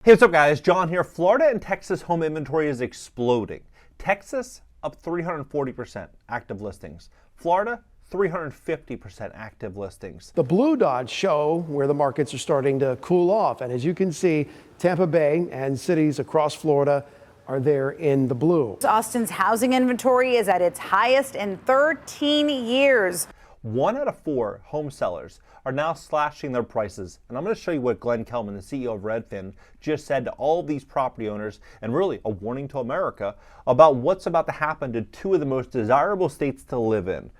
Hey, what's up guys? John here. Florida and Texas home inventory is exploding. Texas up 340% active listings. Florida 350% active listings. The blue dots show where the markets are starting to cool off. And as you can see, Tampa Bay and cities across Florida are there in the blue. Austin's housing inventory is at its highest in 13 years. 1 out of 4 home sellers are now slashing their prices. And I'm going to show you what Glenn Kelman, the CEO of Redfin, just said to all of these property owners, and really a warning to America about what's about to happen to 2 of the most desirable states to live in.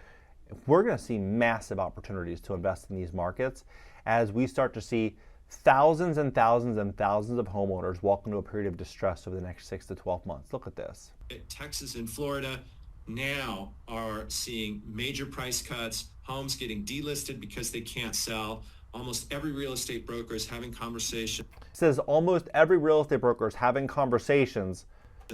We're going to see massive opportunities to invest in these markets as we start to see thousands and thousands and thousands of homeowners walk into a period of distress over the next 6 to 12 months. Look at this. Texas and Florida now are seeing major price cuts, homes getting delisted because they can't sell. Almost every real estate broker is having conversations. Says almost every real estate broker is having conversations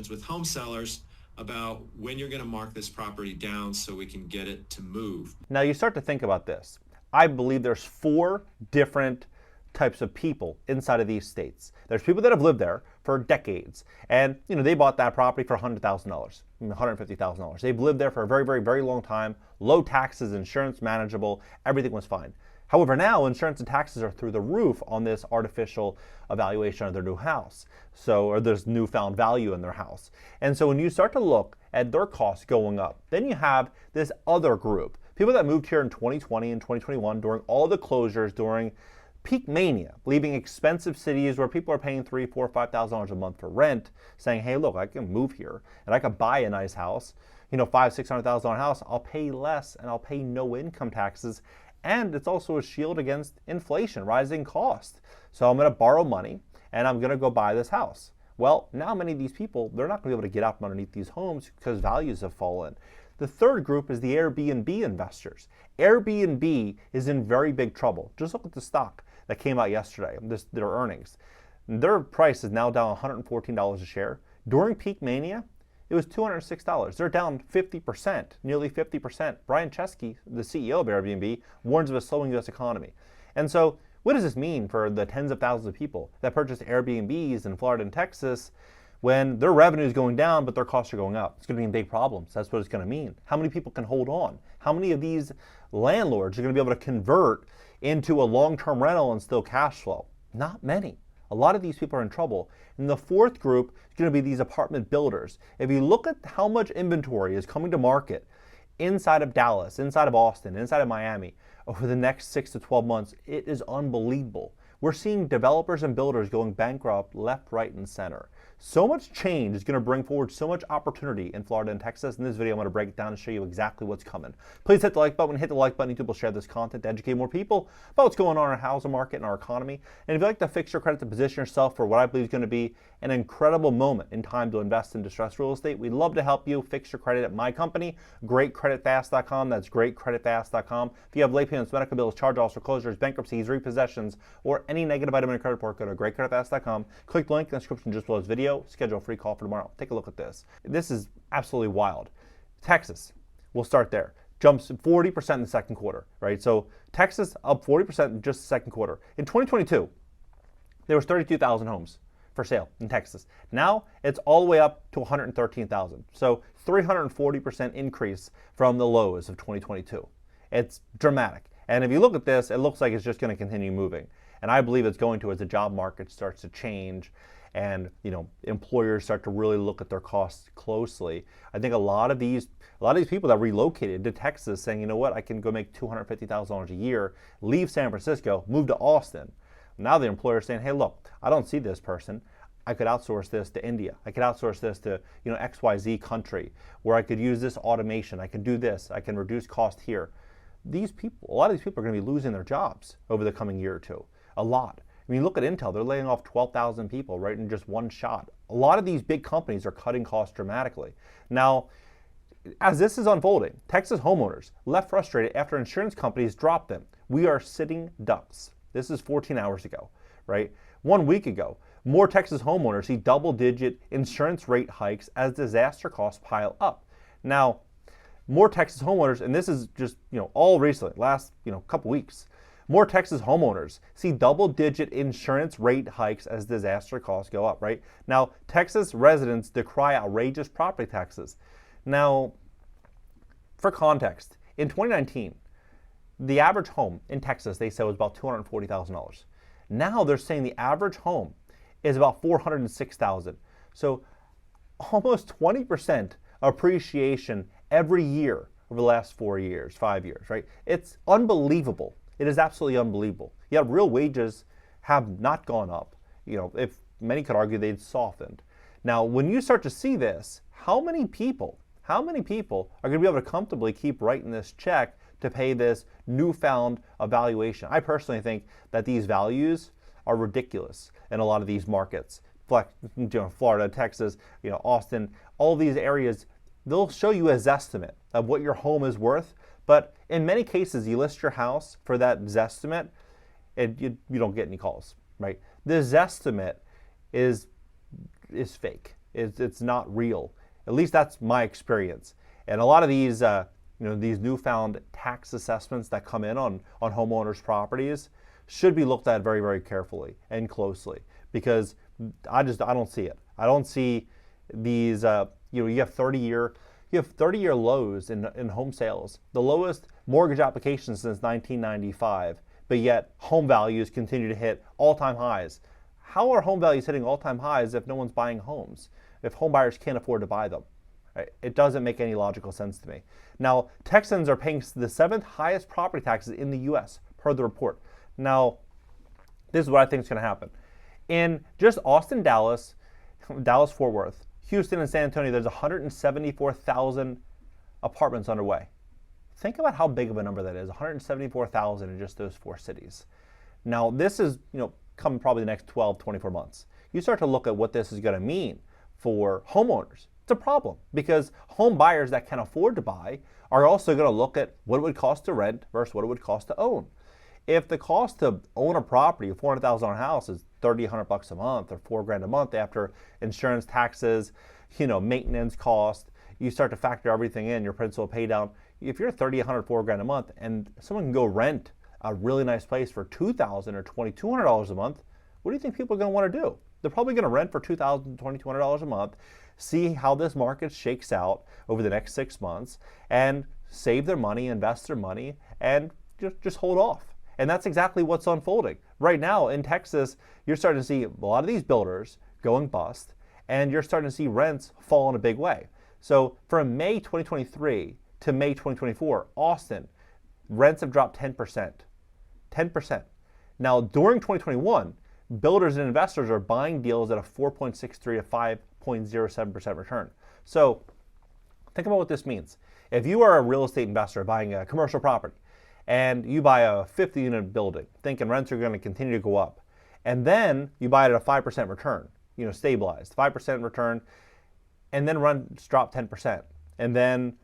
with home sellers about when you're going to mark this property down so we can get it to move. Now you start to think about this. I believe there's 4 different types of people inside of these states. There's people that have lived there for decades, and they bought that property for $100,000, $150,000. They've lived there for a very, very, very long time. Low taxes, insurance manageable, everything was fine. However, now insurance and taxes are through the roof on this artificial evaluation of their new house. Or there's newfound value in their house. And so when you start to look at their costs going up, then you have this other group, people that moved here in 2020 and 2021 during all the closures, during peak mania, leaving expensive cities where people are paying $3,000, $4,000, $5,000 a month for rent, saying, hey, look, I can move here and I can buy a nice house, $500,000, $600,000 house. I'll pay less and I'll pay no income taxes. And it's also a shield against inflation, rising cost. So I'm going to borrow money and I'm going to go buy this house. Well, now many of these people, they're not going to be able to get out from underneath these homes because values have fallen. The third group is the Airbnb investors. Airbnb is in very big trouble. Just look at the stock that came out yesterday, their earnings. Their price is now down $114 a share. During peak mania, it was $206. They're down 50%, nearly 50%. Brian Chesky, the CEO of Airbnb, warns of a slowing U.S. economy. And so what does this mean for the tens of thousands of people that purchased Airbnbs in Florida and Texas when their revenue is going down but their costs are going up? It's going to be big problems. That's what it's going to mean. How many people can hold on? How many of these landlords are going to be able to convert into a long-term rental and still cash flow? Not many. A lot of these people are in trouble. And the fourth group is going to be these apartment builders. If you look at how much inventory is coming to market inside of Dallas, inside of Austin, inside of Miami over the next 6 to 12 months, it is unbelievable. We're seeing developers and builders going bankrupt left, right, and center. So much change is going to bring forward so much opportunity in Florida and Texas. In this video, I'm going to break it down and show you exactly what's coming. Please hit the like button. Hit the like button. YouTube will share this content to educate more people about what's going on in our housing market and our economy. And if you'd like to fix your credit to position yourself for what I believe is going to be an incredible moment in time to invest in distressed real estate, we'd love to help you fix your credit at my company, GreatCreditFast.com. That's GreatCreditFast.com. If you have late payments, medical bills, charge-offs, foreclosures, bankruptcies, repossessions, or any negative item in your credit report, go to GreatCreditFast.com. Click the link in the description just below this video. Schedule a free call for tomorrow. Take a look at this. This is absolutely wild. Texas, we'll start there. Jumps 40% in the second quarter, right? So Texas up 40% in just the second quarter. In 2022, there was 32,000 homes for sale in Texas. Now it's all the way up to 113,000. So 340% increase from the lows of 2022. It's dramatic. And if you look at this, it looks like it's just going to continue moving. And I believe it's going to as the job market starts to change and employers start to really look at their costs closely. I think a lot of these people that relocated to Texas saying, you know what, I can go make $250,000 a year, leave San Francisco, move to Austin. Now the employer is saying, hey, look, I don't see this person. I could outsource this to India. I could outsource this to XYZ country where I could use this automation. I can do this. I can reduce cost here. These people, a lot of these people are going to be losing their jobs over the coming year or two. A lot. I mean, look at Intel. They're laying off 12,000 people right in just one shot. A lot of these big companies are cutting costs dramatically. Now, as this is unfolding, Texas homeowners left frustrated after insurance companies dropped them. We are sitting ducks. This is 14 hours ago, right? 1 week ago, more Texas homeowners see double-digit insurance rate hikes as disaster costs pile up. Now, more Texas homeowners, and this is just all recently, last couple weeks, More Texas homeowners see double-digit insurance rate hikes as disaster costs go up, right? Now, Texas residents decry outrageous property taxes. Now, for context, in 2019, the average home in Texas, they said, was about $240,000. Now they're saying the average home is about $406,000. So almost 20% appreciation every year over the last 4 years, 5 years, right? It's unbelievable. It is absolutely unbelievable. Yet real wages have not gone up. You know, if many could argue they'd softened. Now, when you start to see this, how many people are going to be able to comfortably keep writing this check to pay this newfound evaluation? I personally think that these values are ridiculous in a lot of these markets. Florida, Texas, Austin, all these areas, they'll show you a Zestimate of what your home is worth. But in many cases, you list your house for that Zestimate, and you don't get any calls, right? The Zestimate is fake. It's not real. At least that's my experience. And a lot of these, these newfound tax assessments that come in on homeowners' properties should be looked at very, very carefully and closely, because I don't see it. I don't see these. You have 30-year lows in home sales, the lowest mortgage applications since 1995, but yet home values continue to hit all-time highs. How are home values hitting all-time highs if no one's buying homes? If home buyers can't afford to buy them? Right? It doesn't make any logical sense to me. Now, Texans are paying the 7th highest property taxes in the U.S. per the report. Now, this is what I think is going to happen. In just Austin, Dallas, Fort Worth, Houston, and San Antonio, there's 174,000 apartments underway. Think about how big of a number that is, 174,000 in just those 4 cities. Now, this is, coming probably the next 12, 24 months. You start to look at what this is going to mean for homeowners. It's a problem, because home buyers that can afford to buy are also going to look at what it would cost to rent versus what it would cost to own. If the cost to own a property, a $400,000 house, is $3,100 a month or $4,000 a month after insurance, taxes, maintenance cost, you start to factor everything in, your principal pay down. If you're $3,100, $4,000 a month, and someone can go rent a really nice place for $2,000 or $2,200 a month, what do you think people are going to want to do? They're probably going to rent for $2,000, $2,200 a month, see how this market shakes out over the next 6 months, and save their money, invest their money, and just hold off. And that's exactly what's unfolding. Right now in Texas, you're starting to see a lot of these builders going bust, and you're starting to see rents fall in a big way. So from May 2023 to May 2024, Austin, rents have dropped 10%. 10%. Now, during 2021, builders and investors are buying deals at a 4.63 to 5.07% return. So think about what this means. If you are a real estate investor buying a commercial property, and you buy a 50-unit building, thinking rents are going to continue to go up, and then you buy it at a 5% return, stabilized, 5% return, and then rents drop 10%, and then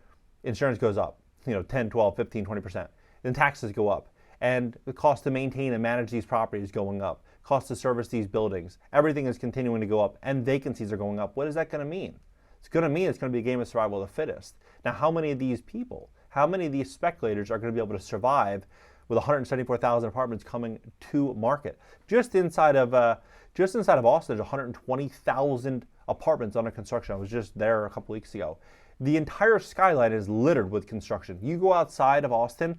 insurance goes up, 10, 12, 15, 20%. Then taxes go up, and the cost to maintain and manage these properties is going up, cost to service these buildings, everything is continuing to go up, and vacancies are going up. What is that going to mean? It's going to mean it's going to be a game of survival of the fittest. Now, how many of these people, how many of these speculators are going to be able to survive with 174,000 apartments coming to market? Just inside of Austin, there's 120,000 apartments under construction. I was just there a couple weeks ago. The entire skyline is littered with construction. You go outside of Austin,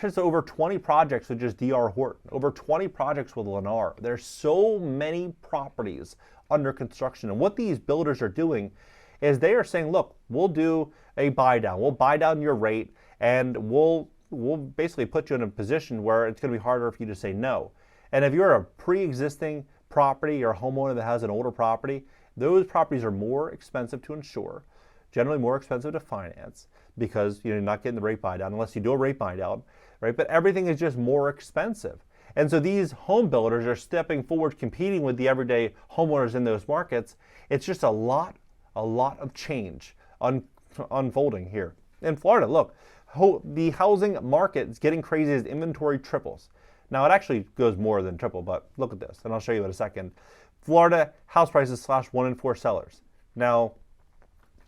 there's over 20 projects with just D.R. Horton, over 20 projects with Lennar. There's so many properties under construction. And what these builders are doing is they are saying, look, we'll do a buy down. We'll buy down your rate, and we'll basically put you in a position where it's going to be harder for you to say no. And if you're a pre-existing property or a homeowner that has an older property, those properties are more expensive to insure, generally more expensive to finance, because you're not getting the rate buy down unless you do a rate buy down, right? But everything is just more expensive. And so these home builders are stepping forward, competing with the everyday homeowners in those markets. It's just a lot of change unfolding here. In Florida, look, the housing market is getting crazy as inventory triples. Now, it actually goes more than triple, but look at this, and I'll show you in a second. Florida house prices slash 1 in 4 sellers. Now,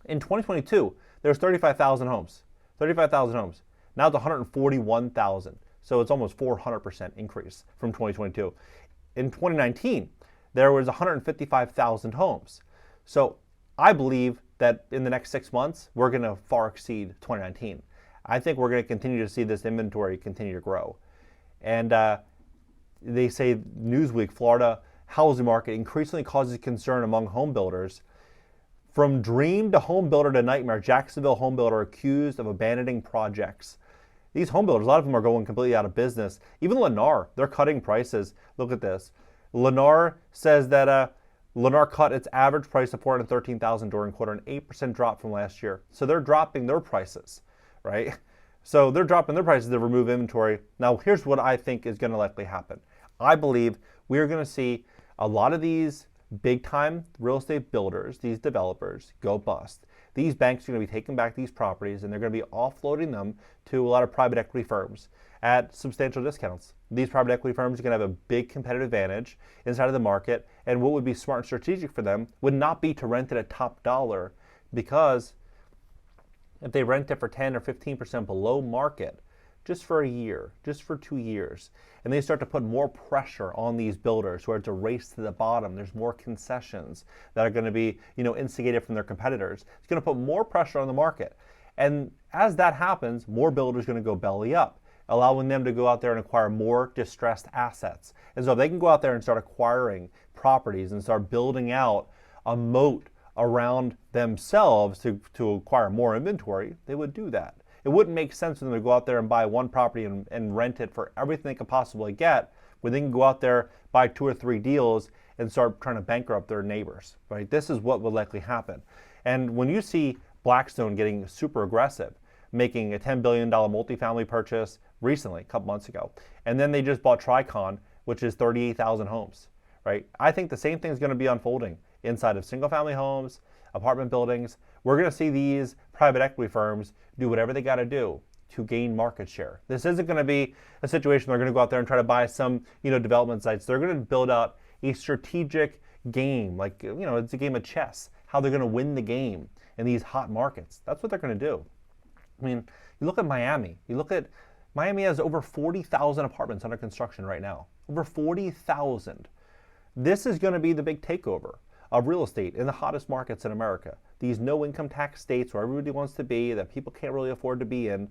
in 2022, there was 35,000 homes. 35,000 homes. Now it's 141,000. So it's almost 400% increase from 2022. In 2019, there was 155,000 homes. So I believe that in the next 6 months, we're going to far exceed 2019. I think we're going to continue to see this inventory continue to grow. And they say Newsweek, Florida housing market increasingly causes concern among home builders. From dream to home builder to nightmare, Jacksonville home builder accused of abandoning projects. These home builders, a lot of them are going completely out of business. Even Lennar, they're cutting prices. Look at this. Lennar says that Lennar cut its average price to $413,000 during quarter, an 8% drop from last year. So they're dropping their prices, right? So they're dropping their prices to remove inventory. Now, here's what I think is going to likely happen. I believe we're going to see a lot of these big-time real estate builders, these developers, go bust. These banks are going to be taking back these properties and they're going to be offloading them to a lot of private equity firms at substantial discounts. These private equity firms are going to have a big competitive advantage inside of the market, and what would be smart and strategic for them would not be to rent it at top dollar, because if they rent it for 10 or 15% below market, just for a year, just for 2 years, and they start to put more pressure on these builders where it's a race to the bottom. There's more concessions that are going to be, instigated from their competitors. It's going to put more pressure on the market. And as that happens, more builders are going to go belly up, allowing them to go out there and acquire more distressed assets. And so if they can go out there and start acquiring properties and start building out a moat around themselves to acquire more inventory, they would do that. It wouldn't make sense for them to go out there and buy one property and rent it for everything they could possibly get, when they can go out there, buy 2 or 3 deals and start trying to bankrupt their neighbors, right? This is what will likely happen. And when you see Blackstone getting super aggressive, making a $10 billion multifamily purchase recently, a couple months ago, and then they just bought Tricon, which is 38,000 homes, right? I think the same thing is going to be unfolding inside of single-family homes, apartment buildings. We're going to see these private equity firms do whatever they got to do to gain market share. This isn't going to be a situation they're going to go out there and try to buy some, development sites. They're going to build out a strategic game, like, it's a game of chess, how they're going to win the game in these hot markets. That's what they're going to do. I mean, you look at Miami. Miami has over 40,000 apartments under construction right now. Over 40,000. This is going to be the big takeover of real estate in the hottest markets in America. These no income tax states where everybody wants to be, that people can't really afford to be in,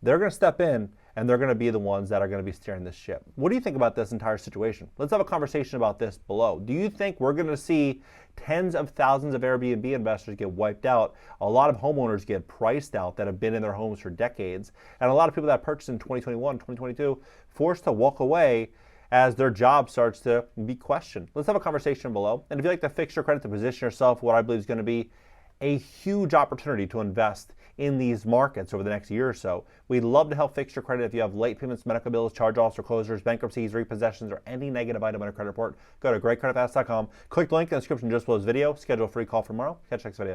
they're going to step in and they're going to be the ones that are going to be steering this ship. What do you think about this entire situation? Let's have a conversation about this below. Do you think we're going to see tens of thousands of Airbnb investors get wiped out, a lot of homeowners get priced out that have been in their homes for decades, and a lot of people that purchased in 2021, 2022 forced to walk away as their job starts to be questioned? Let's have a conversation below. And if you'd like to fix your credit to position yourself for what I believe is going to be a huge opportunity to invest in these markets over the next year or so, we'd love to help fix your credit. If you have late payments, medical bills, charge-offs, foreclosures, bankruptcies, repossessions, or any negative item on a credit report, go to greatcreditfast.com. Click the link in the description just below this video. Schedule a free call for tomorrow. Catch you next video.